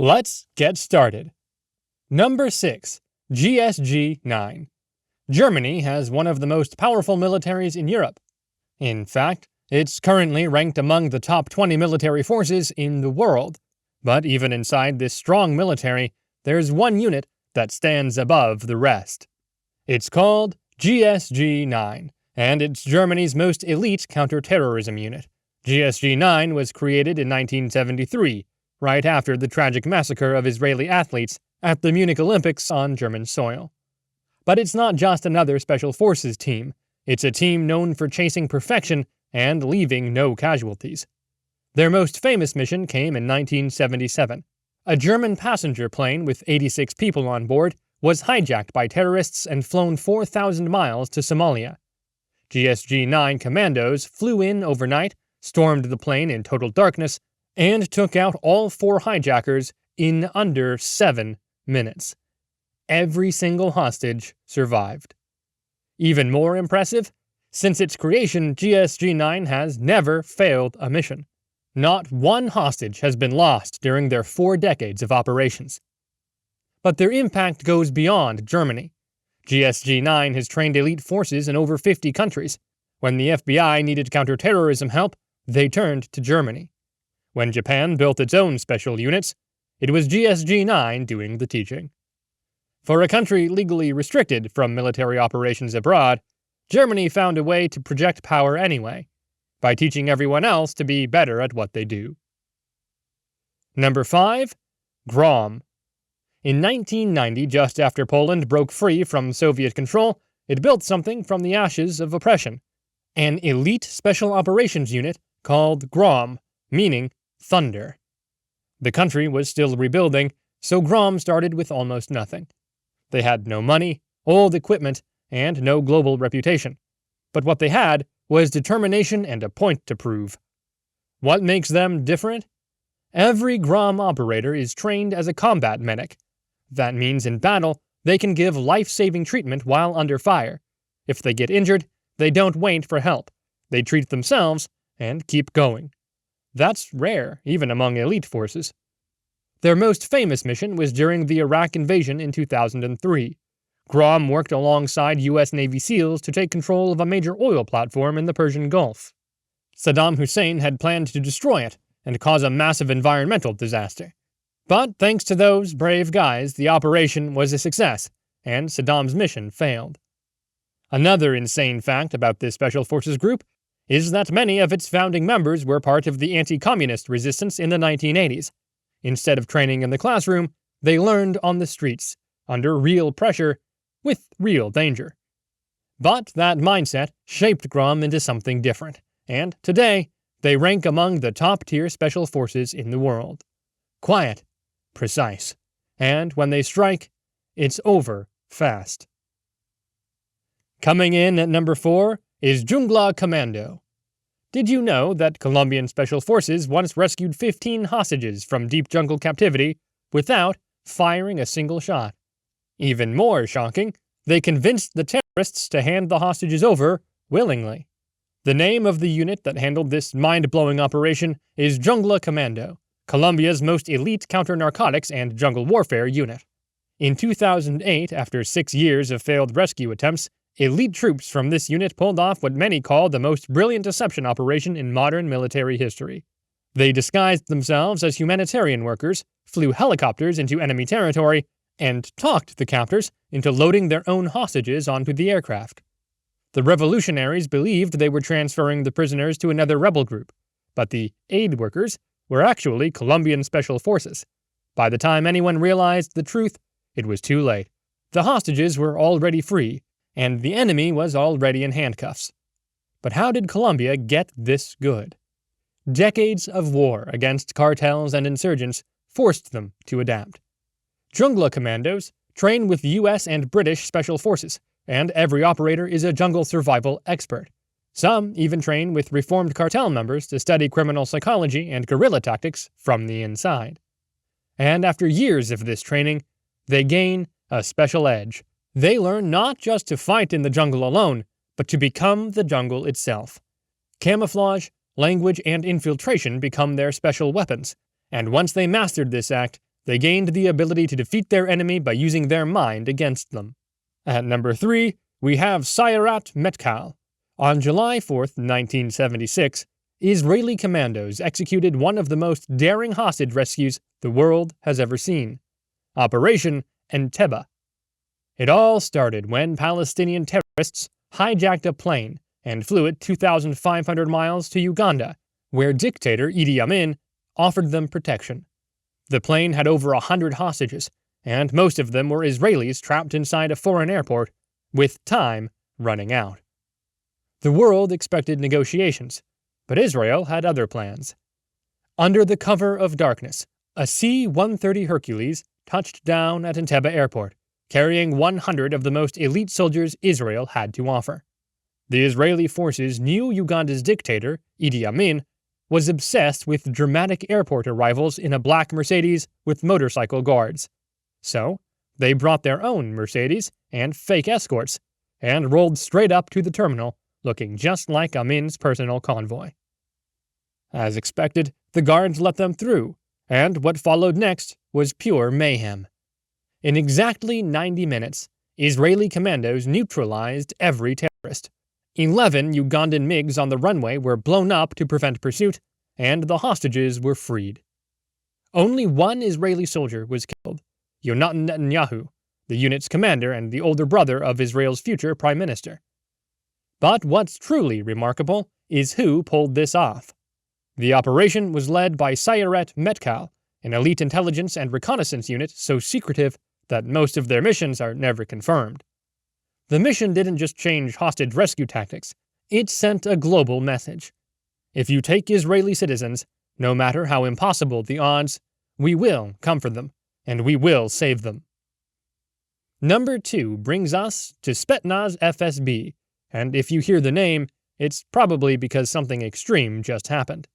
Let's get started. Number 6. GSG-9. Germany has one of the most powerful militaries in Europe. In fact, it's currently ranked among the top 20 military forces in the world. But even inside this strong military, there's one unit that stands above the rest. It's called GSG-9, and it's Germany's most elite counterterrorism unit. GSG-9 was created in 1973, right after the tragic massacre of Israeli athletes at the Munich Olympics on German soil. But it's not just another special forces team. It's a team known for chasing perfection and leaving no casualties. Their most famous mission came in 1977. A German passenger plane with 86 people on board was hijacked by terrorists and flown 4,000 miles to Somalia. GSG-9 commandos flew in overnight, stormed the plane in total darkness, and took out all 4 hijackers in under 7 minutes. Every single hostage survived. Even more impressive, since its creation, GSG-9 has never failed a mission. Not one hostage has been lost during their 4 decades of operations. But their impact goes beyond Germany. GSG-9 has trained elite forces in over 50 countries. When the FBI needed counterterrorism help, they turned to Germany. When Japan built its own special units, it was GSG-9 doing the teaching. For a country legally restricted from military operations abroad, Germany found a way to project power anyway, by teaching everyone else to be better at what they do. Number 5. Grom. In 1990, just after Poland broke free from Soviet control, it built something from the ashes of oppression, an elite special operations unit called Grom, meaning thunder. The country was still rebuilding, so Grom started with almost nothing. They had no money, old equipment, and no global reputation. But what they had was determination and a point to prove. What makes them different? Every Grom operator is trained as a combat medic. That means in battle, they can give life-saving treatment while under fire. If they get injured, they don't wait for help. They treat themselves and keep going. That's rare, even among elite forces. Their most famous mission was during the Iraq invasion in 2003. Grom worked alongside U.S. Navy SEALs to take control of a major oil platform in the Persian Gulf. Saddam Hussein had planned to destroy it and cause a massive environmental disaster. But thanks to those brave guys, the operation was a success, and Saddam's mission failed. Another insane fact about this Special Forces group is that many of its founding members were part of the anti-communist resistance in the 1980s. Instead of training in the classroom, they learned on the streets, under real pressure, with real danger. But that mindset shaped Grom into something different, and today, they rank among the top-tier special forces in the world. Quiet, precise, and when they strike, it's over fast. Coming in at number 4 is Jungla Commando. Did you know that Colombian Special Forces once rescued 15 hostages from deep jungle captivity without firing a single shot? Even more shocking, they convinced the terrorists to hand the hostages over willingly. The name of the unit that handled this mind-blowing operation is Jungla Commando, Colombia's most elite counter-narcotics and jungle warfare unit. In 2008, after 6 years of failed rescue attempts, elite troops from this unit pulled off what many call the most brilliant deception operation in modern military history. They disguised themselves as humanitarian workers, flew helicopters into enemy territory, and talked the captors into loading their own hostages onto the aircraft. The revolutionaries believed they were transferring the prisoners to another rebel group, but the aid workers were actually Colombian Special Forces. By the time anyone realized the truth, it was too late. The hostages were already free, and the enemy was already in handcuffs. But how did Colombia get this good? Decades of war against cartels and insurgents forced them to adapt. Jungla Commandos train with U.S. and British Special Forces, and every operator is a jungle survival expert. Some even train with reformed cartel members to study criminal psychology and guerrilla tactics from the inside. And after years of this training, they gain a special edge. They learn not just to fight in the jungle alone, but to become the jungle itself. Camouflage, language, and infiltration become their special weapons, and once they mastered this act, They gained the ability to defeat their enemy by using their mind against them. At number 3, we have Sayerat Matkal. On July 4, 1976, Israeli commandos executed one of the most daring hostage rescues the world has ever seen, Operation Entebbe. It all started when Palestinian terrorists hijacked a plane and flew it 2,500 miles to Uganda, where dictator Idi Amin offered them protection. The plane had over 100 hostages, and most of them were Israelis trapped inside a foreign airport, with time running out. The world expected negotiations, but Israel had other plans. Under the cover of darkness, a C-130 Hercules touched down at Entebbe Airport, carrying 100 of the most elite soldiers Israel had to offer. The Israeli forces knew Uganda's dictator, Idi Amin, was obsessed with dramatic airport arrivals in a black Mercedes with motorcycle guards. So, they brought their own Mercedes and fake escorts, and rolled straight up to the terminal, looking just like Amin's personal convoy. As expected, the guards let them through, and what followed next was pure mayhem. In exactly 90 minutes, Israeli commandos neutralized every terrorist. 11 Ugandan MiGs on the runway were blown up to prevent pursuit, and the hostages were freed. Only one Israeli soldier was killed, Yonatan Netanyahu, the unit's commander and the older brother of Israel's future prime minister. But what's truly remarkable is who pulled this off. The operation was led by Sayerat Matkal, an elite intelligence and reconnaissance unit so secretive that most of their missions are never confirmed. The mission didn't just change hostage rescue tactics, it sent a global message. If you take Israeli citizens, no matter how impossible the odds, we will come for them, and we will save them. Number 2 brings us to Spetnaz FSB, and if you hear the name, it's probably because something extreme just happened.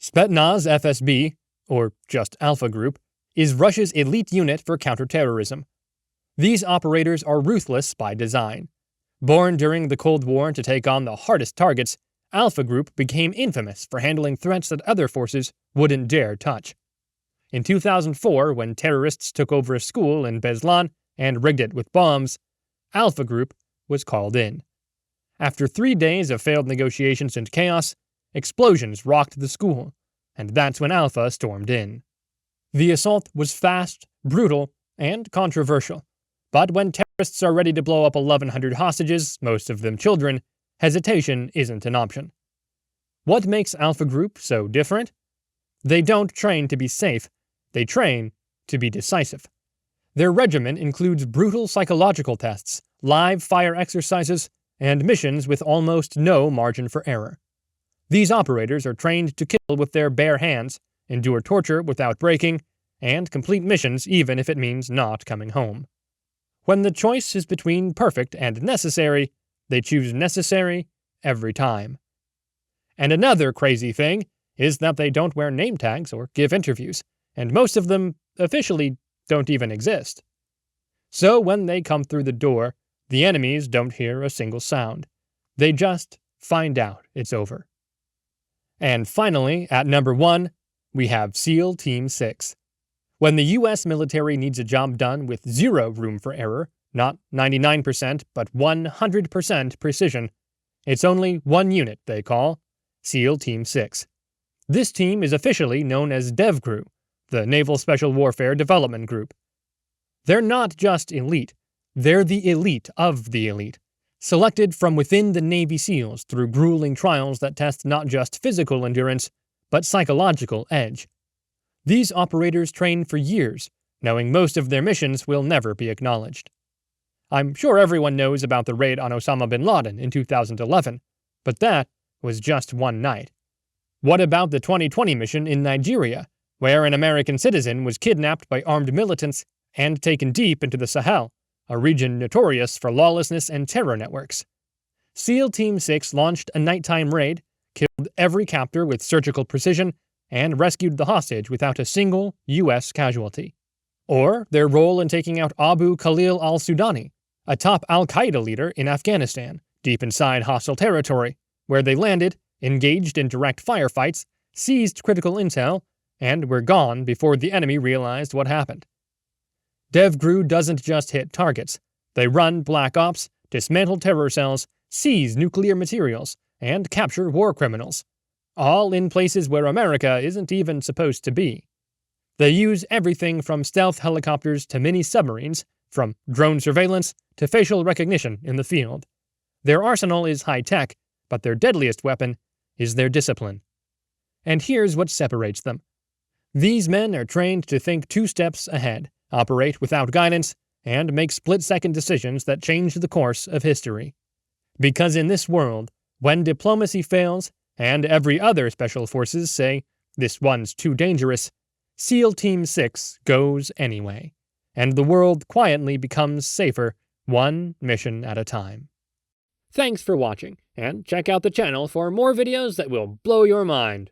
Spetnaz FSB, or just Alpha Group, is Russia's elite unit for counterterrorism. These operators are ruthless by design. Born during the Cold War to take on the hardest targets, Alpha Group became infamous for handling threats that other forces wouldn't dare touch. In 2004, when terrorists took over a school in Beslan and rigged it with bombs, Alpha Group was called in. After 3 days of failed negotiations and chaos, explosions rocked the school, and that's when Alpha stormed in. The assault was fast, brutal, and controversial, but when terrorists are ready to blow up 1,100 hostages, most of them children, hesitation isn't an option. What makes Alpha Group so different? They don't train to be safe, they train to be decisive. Their regimen includes brutal psychological tests, live fire exercises, and missions with almost no margin for error. These operators are trained to kill with their bare hands, endure torture without breaking, and complete missions even if it means not coming home. When the choice is between perfect and necessary, they choose necessary every time. And another crazy thing is that they don't wear name tags or give interviews, and most of them officially don't even exist. So when they come through the door, the enemies don't hear a single sound. They just find out it's over. And finally, at number 1, we have SEAL Team 6. When the US military needs a job done with zero room for error, not 99% but 100% precision, it's only one unit they call SEAL Team 6. This team is officially known as DevCrew, the Naval Special Warfare Development Group. They're not just elite, they're the elite of the elite, selected from within the Navy SEALs through grueling trials that test not just physical endurance, but psychological edge. These operators train for years, knowing most of their missions will never be acknowledged. I'm sure everyone knows about the raid on Osama bin Laden in 2011, but that was just one night. What about the 2020 mission in Nigeria, where an American citizen was kidnapped by armed militants and taken deep into the Sahel, a region notorious for lawlessness and terror networks? SEAL Team 6 launched a nighttime raid, killed every captor with surgical precision, and rescued the hostage without a single U.S. casualty. Or their role in taking out Abu Khalil al-Sudani, a top al-Qaeda leader in Afghanistan, deep inside hostile territory, where they landed, engaged in direct firefights, seized critical intel, and were gone before the enemy realized what happened. DevGru doesn't just hit targets. They run black ops, dismantle terror cells, seize nuclear materials, and capture war criminals, all in places where America isn't even supposed to be. They use everything from stealth helicopters to mini submarines, from drone surveillance to facial recognition in the field. Their arsenal is high-tech, but their deadliest weapon is their discipline. And here's what separates them. These men are trained to think 2 steps ahead, operate without guidance, and make split-second decisions that change the course of history. Because in this world, when diplomacy fails, and every other special forces say, "This one's too dangerous," SEAL Team 6 goes anyway, and the world quietly becomes safer, one mission at a time. Thanks for watching, and check out the channel for more videos that will blow your mind.